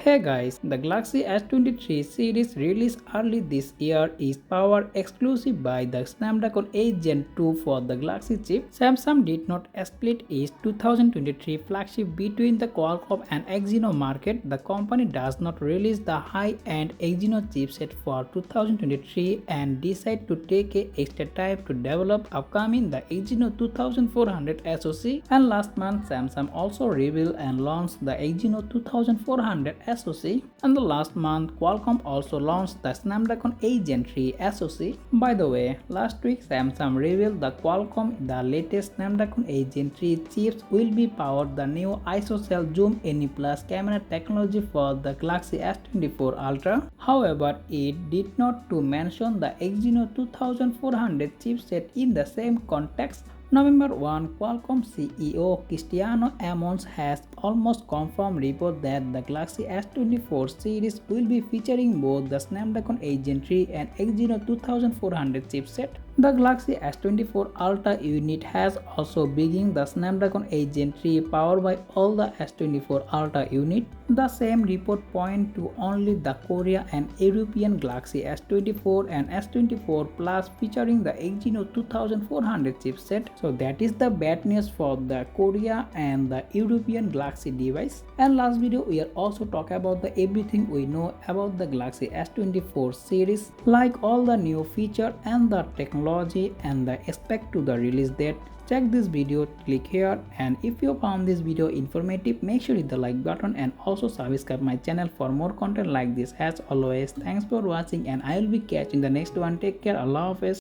Hey guys, the Galaxy S23 series released early this year is powered exclusive by the Snapdragon 8 Gen 2 for the Galaxy chip. Samsung did not split its 2023 flagship between the Qualcomm and Exynos market. The company does not release the high-end Exynos chipset for 2023 and decide to take a extra time to develop upcoming the Exynos 2400 SoC. And last month, Samsung also revealed and launched the Exynos 2400 SoC, and the last month Qualcomm also launched the Snapdragon 8 Gen 3 SoC. By the way, last week Samsung revealed that Qualcomm the latest Snapdragon 8 Gen 3 chips will be powered the new ISOCELL Zoom Anyplace camera technology for the Galaxy S24 Ultra. However, it did not to mention the Exynos 2400 chipset in the same context. November 1, Qualcomm CEO Cristiano Amon has almost confirmed report that the Galaxy S24 series will be featuring both the Snapdragon 8 Gen 3 and Exynos 2400 chipset. The Galaxy S24 Ultra unit has also begun the Snapdragon 8 Gen 3 powered by all the S24 Ultra unit. The same report point to only the Korea and European Galaxy S24 and S24 Plus featuring the Exynos 2400 chipset. So that is the bad news for the Korea and the European Galaxy device. And last video we are also talk about the everything we know about the Galaxy S24 series, like all the new feature and the technology and the expect to the release date. Check this video, click here, and if you found this video informative, make sure hit the like button and also subscribe my channel for more content like this. As always, thanks for watching and I will be catching the next one. Take care. Allah Hafiz.